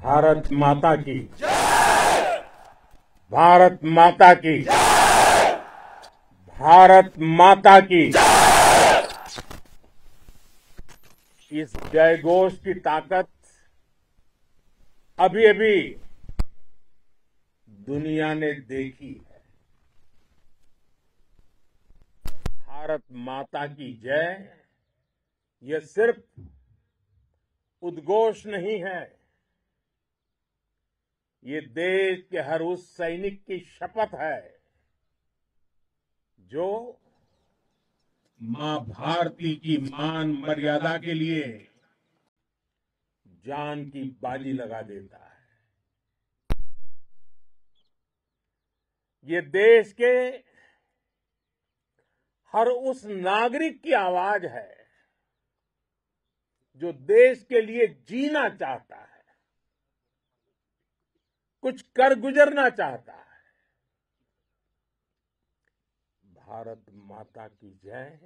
भारत माता की भारत माता की भारत माता की इस जयघोष की ताकत अभी अभी दुनिया ने देखी है। भारत माता की जय यह सिर्फ उद्घोष नहीं है, ये देश के हर उस सैनिक की शपथ है जो मां भारती की मान मर्यादा के लिए जान की बाजी लगा देता है। ये देश के हर उस नागरिक की आवाज है जो देश के लिए जीना चाहता है, कुछ कर गुजरना चाहता है। भारत माता की जय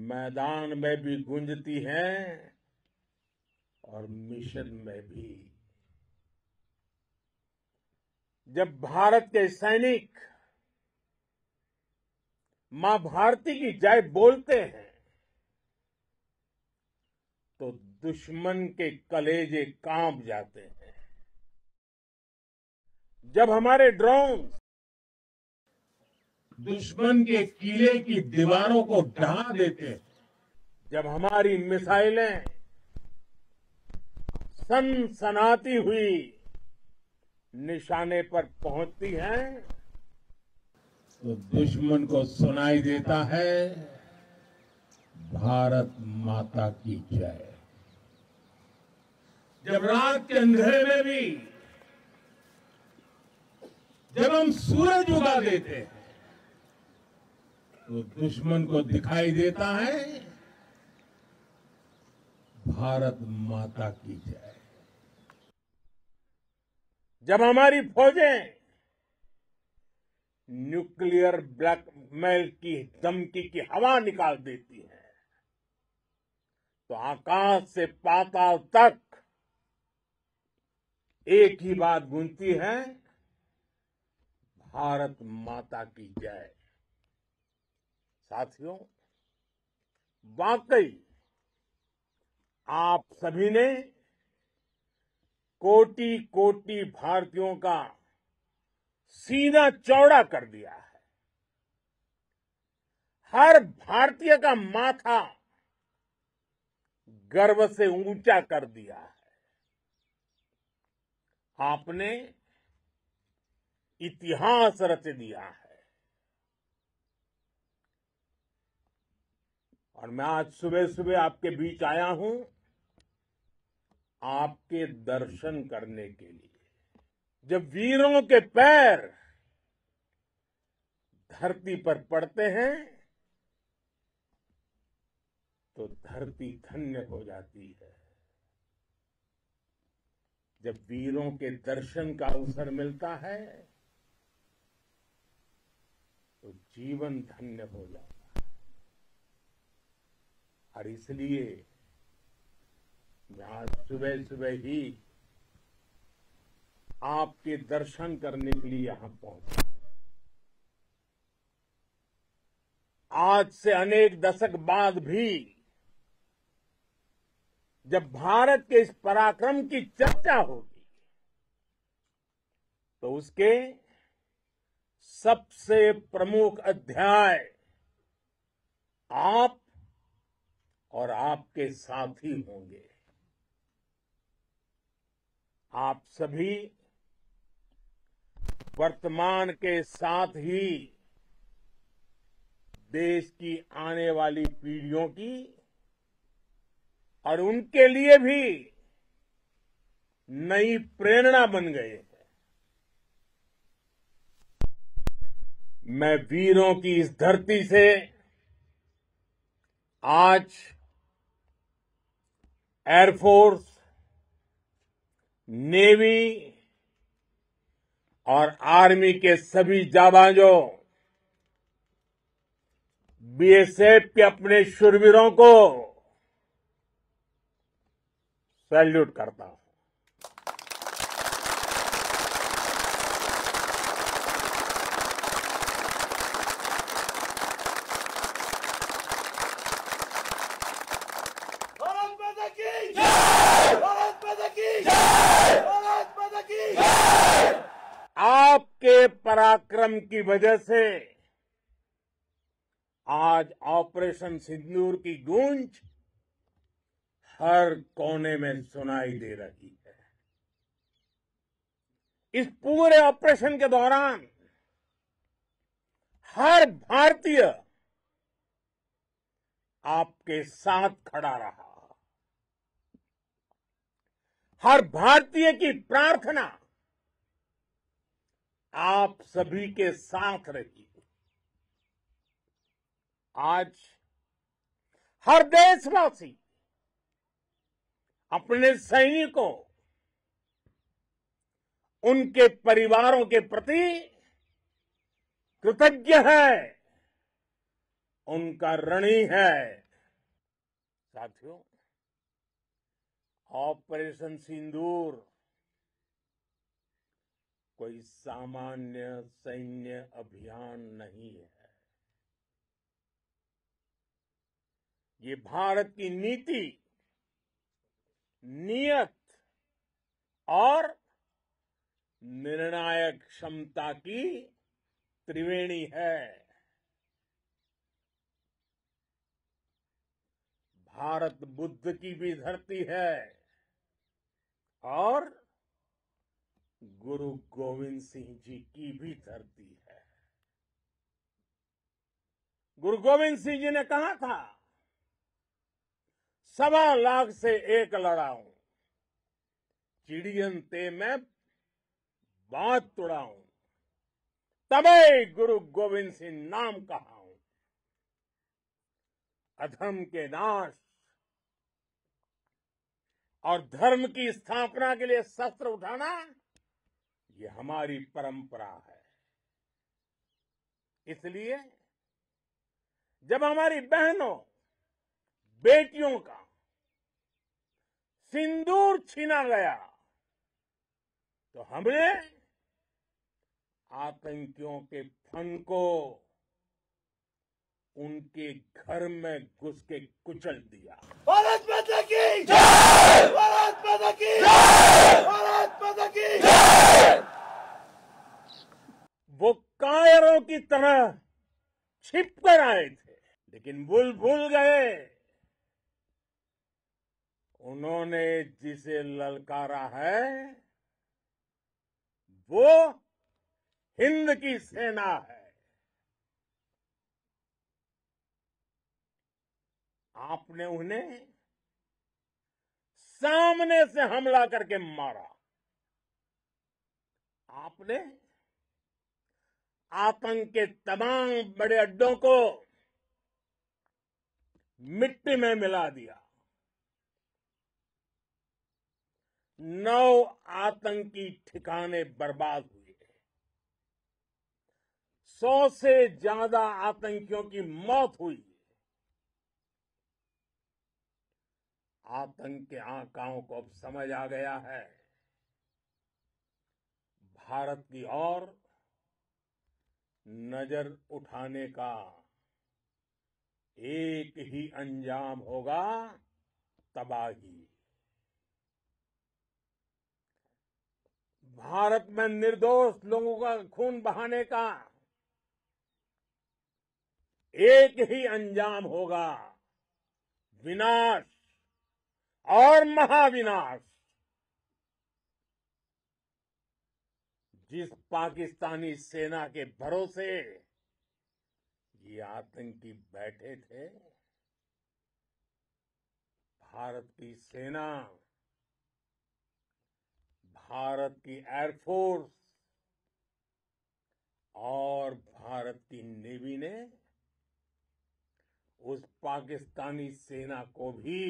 मैदान में भी गूंजती है और मिशन में भी। जब भारत के सैनिक मां भारती की जय बोलते हैं तो दुश्मन के कलेजे कांप जाते हैं। जब हमारे ड्रोन दुश्मन के किले की दीवारों को ढहा देते हैं, जब हमारी मिसाइलें सनसनाती हुई निशाने पर पहुंचती हैं तो दुश्मन को सुनाई देता है भारत माता की जय। जब रात के अंधेरे में भी जब हम सूरज उगा देते हैं तो दुश्मन को दिखाई देता है भारत माता की जय। जब हमारी फौजें न्यूक्लियर ब्लैकमेल की धमकी की हवा निकाल देती है तो आकाश से पाताल तक एक ही बात गूंजती है, भारत माता की जय। साथियों, वाकई आप सभी ने कोटि कोटि भारतीयों का सीना चौड़ा कर दिया है। हर भारतीय का माथा गर्व से ऊंचा कर दिया है। आपने इतिहास रच दिया है। और मैं आज सुबह सुबह आपके बीच आया हूं आपके दर्शन करने के लिए। जब वीरों के पैर धरती पर पड़ते हैं तो धरती धन्य हो जाती है। जब वीरों के दर्शन का अवसर मिलता है तो जीवन धन्य हो जाता है। और इसलिए मैं आज सुबह सुबह ही आपके दर्शन करने के लिए यहां पहुंचा। आज से अनेक दशक बाद भी जब भारत के इस पराक्रम की चर्चा होगी तो उसके सबसे प्रमुख अध्याय आप और आपके साथी होंगे। आप सभी वर्तमान के साथ ही देश की आने वाली पीढ़ियों की और उनके लिए भी नई प्रेरणा बन गए हैं। मैं वीरों की इस धरती से आज एयरफोर्स, नेवी और आर्मी के सभी जाबाजों, बीएसएफ के अपने शूरवीरों को सैल्यूट करता हूं। भारत माता की जय! भारत माता की जय! भारत माता की जय! आपके पराक्रम की वजह से आज ऑपरेशन सिंदूर की गूंज हर कोने में सुनाई दे रही है। इस पूरे ऑपरेशन के दौरान हर भारतीय आपके साथ खड़ा रहा। हर भारतीय की प्रार्थना आप सभी के साथ रही। आज हर देशवासी अपने सैनिकों, उनके परिवारों के प्रति कृतज्ञ है, उनका ऋणी है। साथियों, ऑपरेशन सिंदूर कोई सामान्य सैन्य अभियान नहीं है। ये भारत की नीति, नियत और निर्णायक क्षमता की त्रिवेणी है। भारत बुद्ध की भी धरती है और गुरु गोविंद सिंह जी की भी धरती है। गुरु गोविंद सिंह जी ने कहा था, 1.25 लाख से एक लड़ाऊं, चिड़ियन ते मैं बात तुड़ाऊं, तबे गुरु गोविंद सिंह नाम कहाऊं। अधर्म के नाश और धर्म की स्थापना के लिए शस्त्र उठाना, ये हमारी परंपरा है। इसलिए जब हमारी बहनों, बेटियों का सिंदूर छीना गया, तो हमने आतंकियों के फन को उनके घर में घुस के कुचल दिया। भारत माता की जय! भारत माता की जय! भारत माता की जय! वो कायरों की तरह छिप कर आए थे, लेकिन भूल गए उन्होंने जिसे ललकारा है वो हिंद की सेना है। आपने उन्हें सामने से हमला करके मारा। आपने आतंक के तमाम बड़े अड्डों को मिट्टी में मिला दिया। 9 आतंकी ठिकाने बर्बाद हुए। 100 से ज्यादा आतंकियों की मौत हुई। आतंक के आकाओं को अब समझ आ गया है, भारत की ओर नजर उठाने का एक ही अंजाम होगा, तबाही। भारत में निर्दोष लोगों का खून बहाने का एक ही अंजाम होगा, विनाश और महाविनाश। जिस पाकिस्तानी सेना के भरोसे ये आतंकी बैठे थे, भारत की सेना, भारत की एयरफोर्स और भारत की नेवी ने उस पाकिस्तानी सेना को भी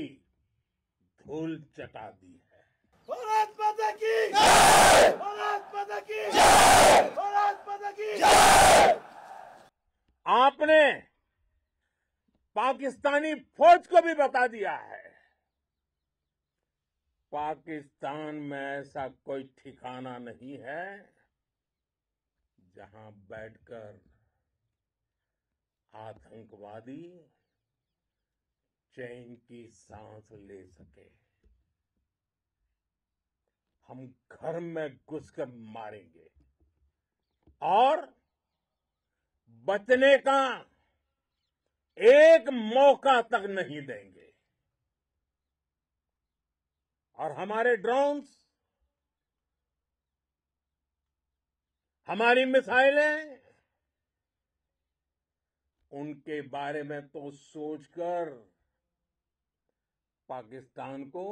धूल चटा दी है। भारत माता की जय! भारत माता की जय! भारत माता की जय! आपने पाकिस्तानी फौज को भी बता दिया है पाकिस्तान में ऐसा कोई ठिकाना नहीं है जहां बैठकर आतंकवादी चैन की सांस ले सके। हम घर में घुसकर मारेंगे और बचने का एक मौका तक नहीं देंगे। और हमारे ड्रोन्स, हमारी मिसाइलें, उनके बारे में तो सोचकर पाकिस्तान को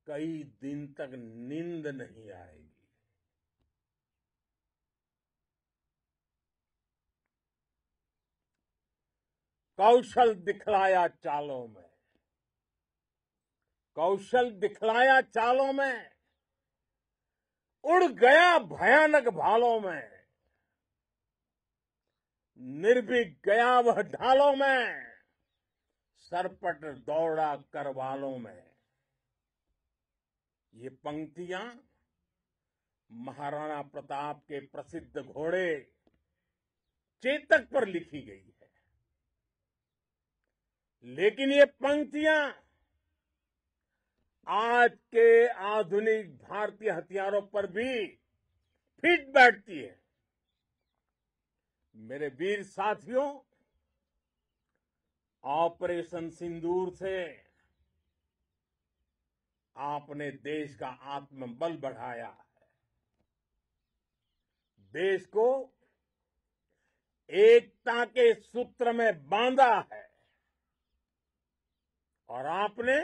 कई दिन तक नींद नहीं आएगी। कौशल दिखलाया चालों में, कौशल दिखलाया चालों में, उड़ गया भयानक भालों में, निर्भीक गया वह ढालों में, सरपट दौड़ा करवालों में। ये पंक्तियां महाराणा प्रताप के प्रसिद्ध घोड़े चेतक पर लिखी गई है। लेकिन ये पंक्तियां आज के आधुनिक भारतीय हथियारों पर भी फिट बैठती है। मेरे वीर साथियों, ऑपरेशन सिंदूर से आपने देश का आत्मबल बढ़ाया है, देश को एकता के सूत्र में बांधा है और आपने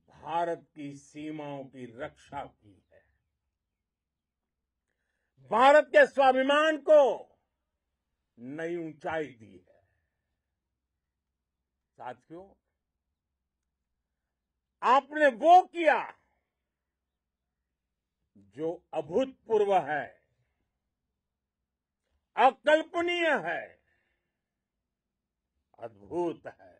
भारत की सीमाओं की रक्षा की है। भारत के स्वाभिमान को नई ऊंचाई दी है। साथियों, आपने वो किया जो अभूतपूर्व है, अकल्पनीय है, अद्भुत है।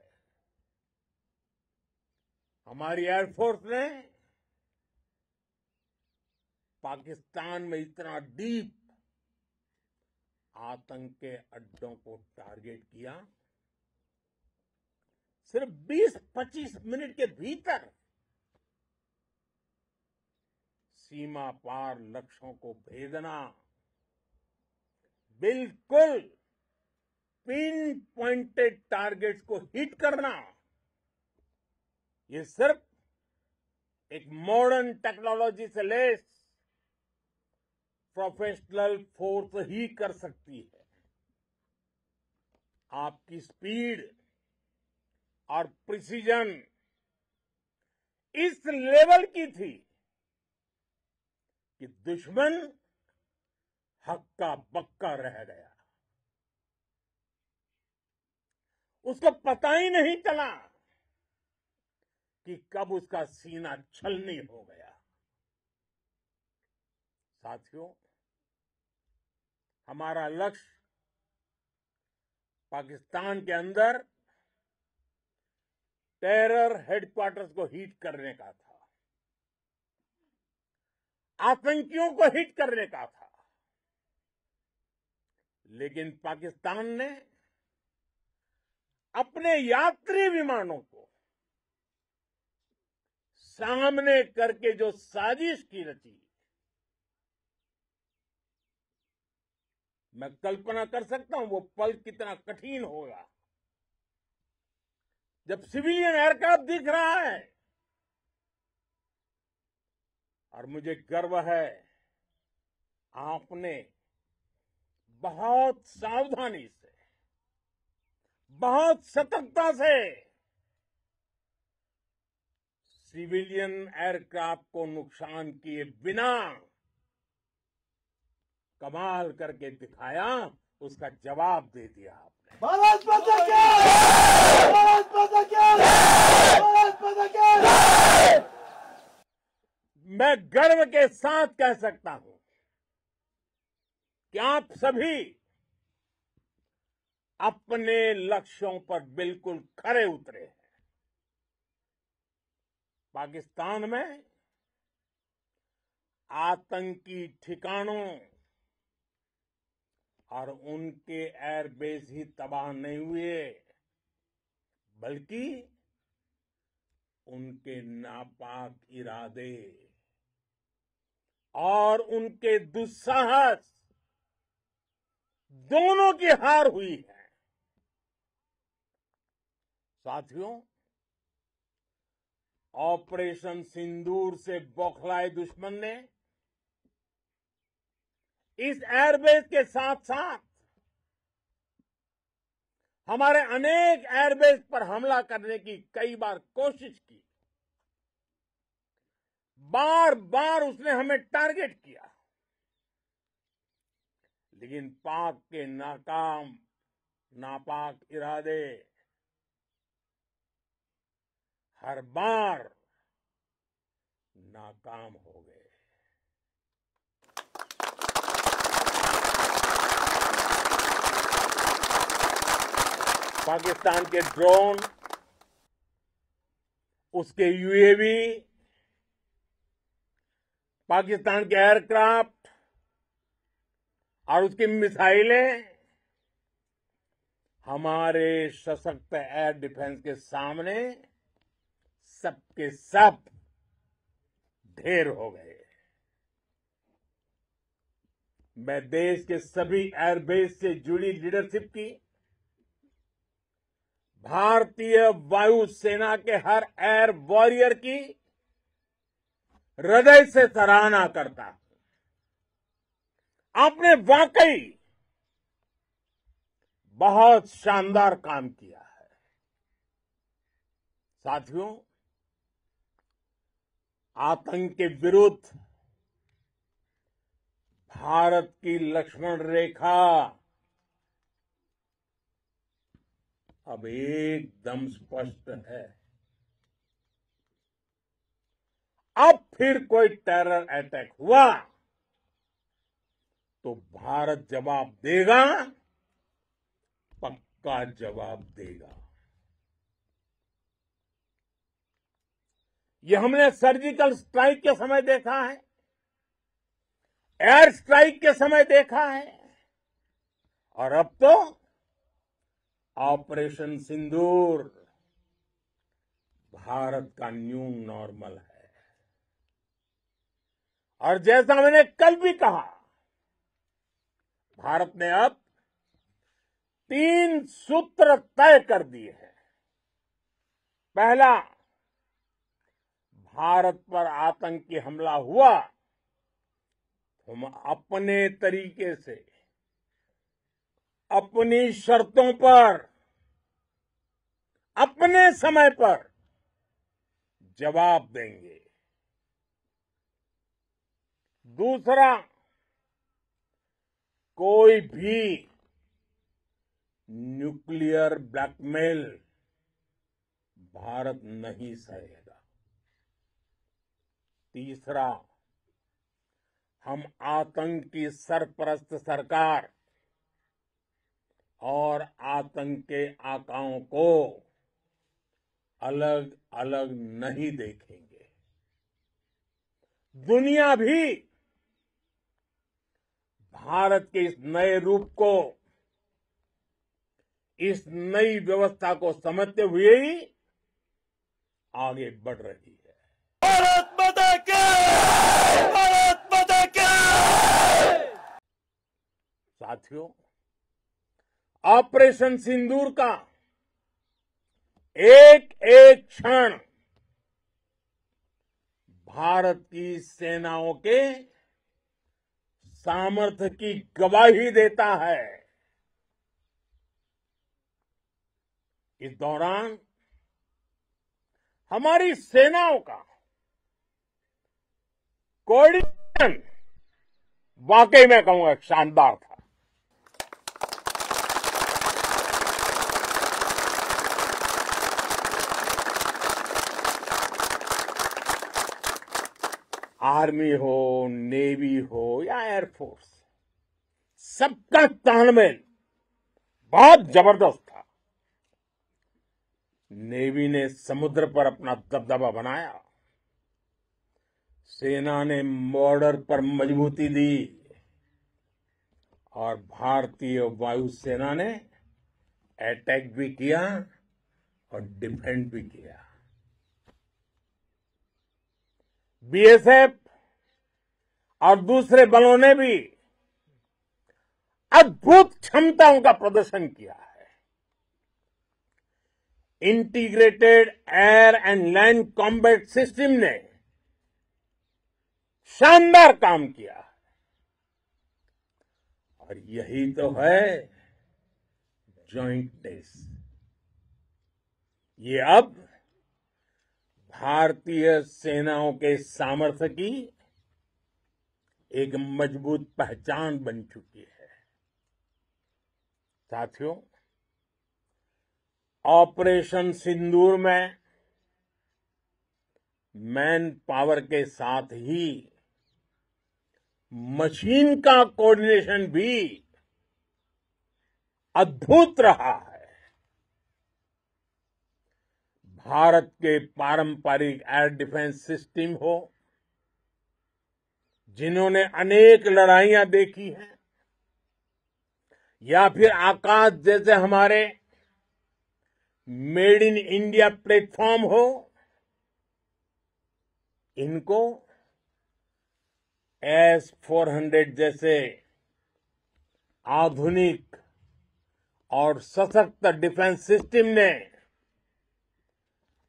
हमारी एयरफोर्स ने पाकिस्तान में इतना डीप आतंक के अड्डों को टारगेट किया, सिर्फ 20-25 मिनट के भीतर सीमा पार लक्ष्यों को भेदना, बिल्कुल पिन पॉइंटेड टारगेट्स को हिट करना, ये सिर्फ एक मॉडर्न टेक्नोलॉजी से लैस प्रोफेशनल फोर्स ही कर सकती है। आपकी स्पीड और प्रिसीजन इस लेवल की थी कि दुश्मन हक्का बक्का रह गया। उसको पता ही नहीं चला कि कब उसका सीना छलनी हो गया। साथियों, हमारा लक्ष्य पाकिस्तान के अंदर टेरर हेडक्वार्टर्स को हिट करने का था, आतंकियों को हिट करने का था। लेकिन पाकिस्तान ने अपने यात्री विमानों को सामने करके जो साजिश की रची, मैं कल्पना कर सकता हूं वो पल कितना कठिन होगा जब सिविलियन एयरक्राफ्ट दिख रहा है। और मुझे गर्व है, आपने बहुत सावधानी से, बहुत सतर्कता से सिविलियन एयरक्राफ्ट को नुकसान किए बिना कमाल करके दिखाया, उसका जवाब दे दिया आपने। भारत माता की! भारत माता की! भारत माता की! मैं गर्व के साथ कह सकता हूं कि आप सभी अपने लक्ष्यों पर बिल्कुल खरे उतरे हैं। पाकिस्तान में आतंकी ठिकानों और उनके एयरबेस ही तबाह नहीं हुए, बल्कि उनके नापाक इरादे और उनके दुस्साहस दोनों की हार हुई है। साथियों, ऑपरेशन सिंदूर से बौखलाए दुश्मन ने इस एयरबेस के साथ साथ हमारे अनेक एयरबेस पर हमला करने की कई बार कोशिश की। बार बार उसने हमें टारगेट किया, लेकिन पाक के नापाक इरादे हर बार नाकाम हो गए। पाकिस्तान के ड्रोन, उसके यूएवी, पाकिस्तान के एयरक्राफ्ट और उसकी मिसाइलें हमारे सशक्त एयर डिफेंस के सामने सबके सब ढेर हो गए। मैं देश के सभी एयरबेस से जुड़ी लीडरशिप की, भारतीय वायुसेना के हर एयर वॉरियर की हृदय से सराहना करता हूं। आपने वाकई बहुत शानदार काम किया है। साथियों, आतंक के विरुद्ध भारत की लक्ष्मण रेखा अब एकदम स्पष्ट है। अब फिर कोई टेरर अटैक हुआ तो भारत जवाब देगा, पक्का जवाब देगा। ये हमने सर्जिकल स्ट्राइक के समय देखा है, एयर स्ट्राइक के समय देखा है, और अब तो ऑपरेशन सिंदूर भारत का न्यू नॉर्मल है। और जैसा मैंने कल भी कहा, भारत ने अब 3 सूत्र तय कर दिए हैं। पहला, भारत पर आतंकी हमला हुआ, हम अपने तरीके से, अपनी शर्तों पर, अपने समय पर जवाब देंगे। दूसरा, कोई भी न्यूक्लियर ब्लैकमेल भारत नहीं सहेगा। तीसरा, हम आतंक की सरपरस्त सरकार और आतंक के आकाओं को अलग अलग नहीं देखेंगे। दुनिया भी भारत के इस नए रूप को, इस नई व्यवस्था को समझते हुए ही आगे बढ़ रही है। भारत माता की! भारत माता की! साथियों, ऑपरेशन सिंदूर का एक एक क्षण भारत की सेनाओं के सामर्थ्य की गवाही देता है। इस दौरान हमारी सेनाओं का कोऑर्डिनेशन वाकई में कहूंगा शानदार था। आर्मी हो, नेवी हो या एयरफोर्स, सबका तालमेल बहुत जबरदस्त था। नेवी ने समुद्र पर अपना दबदबा बनाया, सेना ने बॉर्डर पर मजबूती दी और भारतीय वायुसेना ने अटैक भी किया और डिफेंड भी किया। बीएसएफ और दूसरे बलों ने भी अद्भुत क्षमताओं का प्रदर्शन किया है। Integrated air and land combat system ने शानदार काम किया है और यही तो है जॉइंटनेस। ये अब भारतीय सेनाओं के सामर्थ्य की एक मजबूत पहचान बन चुकी है। साथियों, ऑपरेशन सिंदूर में मैन पावर के साथ ही मशीन का कोऑर्डिनेशन भी अद्भुत रहा है। भारत के पारंपरिक एयर डिफेंस सिस्टम हो, जिन्होंने अनेक लड़ाइयां देखी हैं, या फिर आकाश जैसे हमारे मेड इन इंडिया प्लेटफॉर्म हो, इनको S-400 जैसे आधुनिक और सशक्त डिफेंस सिस्टम ने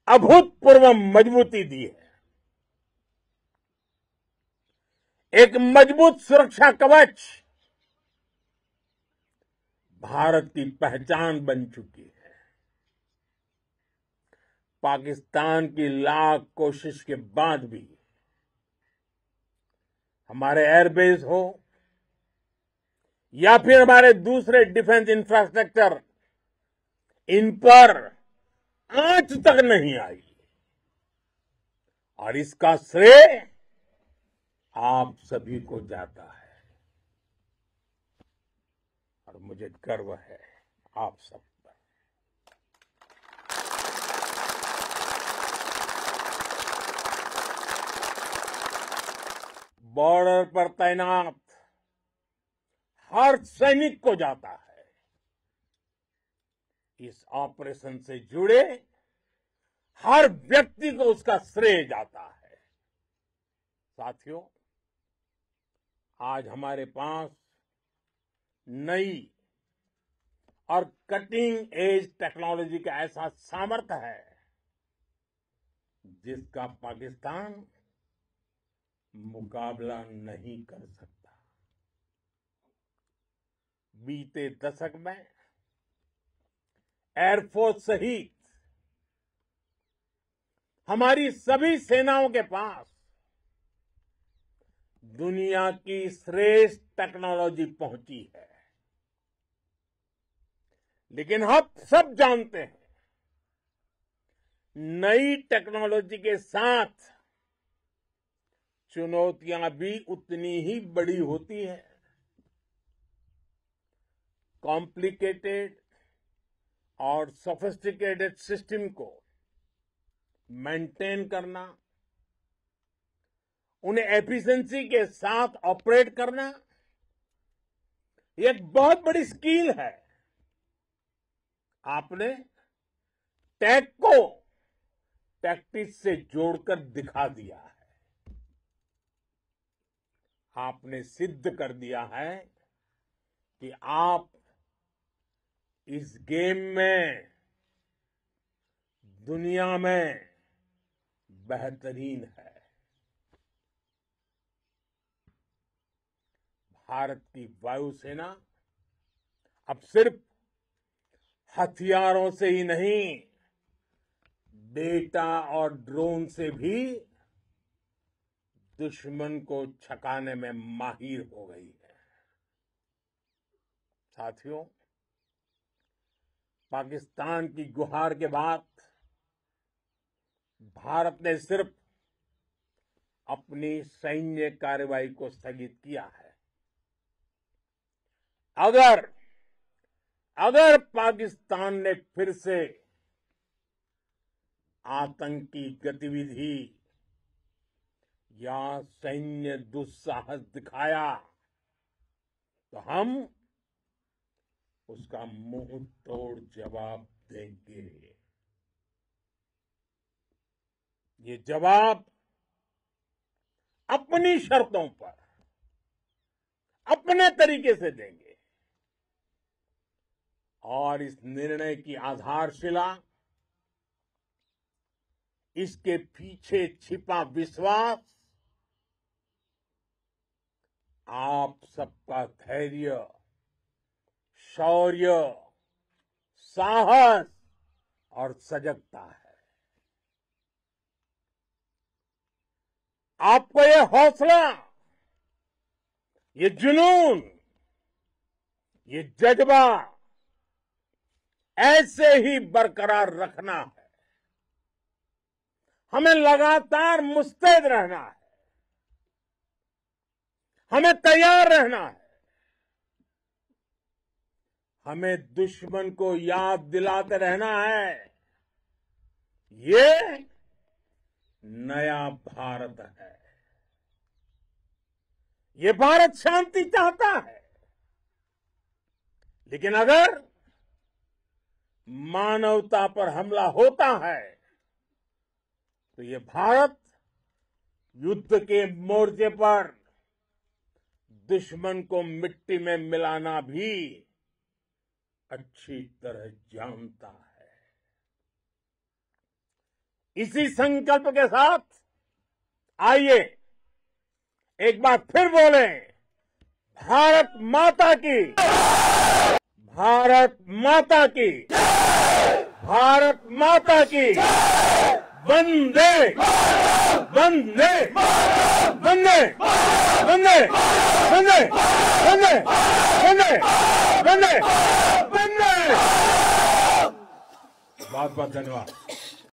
अभूतपूर्व मजबूती दी है। एक मजबूत सुरक्षा कवच भारत की पहचान बन चुकी है। पाकिस्तान की लाख कोशिश के बाद भी हमारे एयरबेस हो या फिर हमारे दूसरे डिफेंस इंफ्रास्ट्रक्चर, इन पर आंच तक नहीं आई और इसका श्रेय आप सभी को जाता है और मुझे गर्व है आप सब पर। बॉर्डर पर तैनात हर सैनिक को जाता है। इस ऑपरेशन से जुड़े हर व्यक्ति को उसका श्रेय जाता है। साथियों, आज हमारे पास नई और कटिंग एज टेक्नोलॉजी का ऐसा सामर्थ्य है जिसका पाकिस्तान मुकाबला नहीं कर सकता। बीते दशक में एयरफोर्स सहित हमारी सभी सेनाओं के पास दुनिया की श्रेष्ठ टेक्नोलॉजी पहुंची है। लेकिन हम सब जानते हैं, नई टेक्नोलॉजी के साथ चुनौतियां भी उतनी ही बड़ी होती है। कॉम्प्लिकेटेड और सोफिस्टिकेटेड सिस्टम को मेंटेन करना, उन्हें एफिशिएंसी के साथ ऑपरेट करना, एक बहुत बड़ी स्किल है। आपने टेक को टैक्टिक्स से जोड़कर दिखा दिया है। आपने सिद्ध कर दिया है कि आप इस गेम में दुनिया में बेहतरीन है। भारत की वायुसेना अब सिर्फ हथियारों से ही नहीं, डेटा और ड्रोन से भी दुश्मन को छकाने में माहिर हो गई है। साथियों, पाकिस्तान की गुहार के बाद भारत ने सिर्फ अपनी सैन्य कार्रवाई को स्थगित किया है। अगर पाकिस्तान ने फिर से आतंकी गतिविधि या सैन्य दुस्साहस दिखाया तो हम उसका मुंह तोड़ जवाब देंगे। ये जवाब अपनी शर्तों पर अपने तरीके से देंगे और इस निर्णय की आधारशिला इसके पीछे छिपा विश्वास आप सबका धैर्य, शौर्य, साहस और सजगता है। आपको ये हौसला, ये जुनून, ये जज्बा ऐसे ही बरकरार रखना है। हमें लगातार मुस्तैद रहना है, हमें तैयार रहना है। हमें दुश्मन को याद दिलाते रहना है, ये नया भारत है। ये भारत शांति चाहता है, लेकिन अगर मानवता पर हमला होता है तो ये भारत युद्ध के मोर्चे पर दुश्मन को मिट्टी में मिलाना भी अच्छी तरह जानता है। इसी संकल्प के साथ आइए एक बार फिर बोलें, भारत माता की, भारत माता की, भारत माता की, वंदे वंदे वंदे वंदे वंदे वंदे वंदे वंदे वंदे। बहुत बहुत धन्यवाद।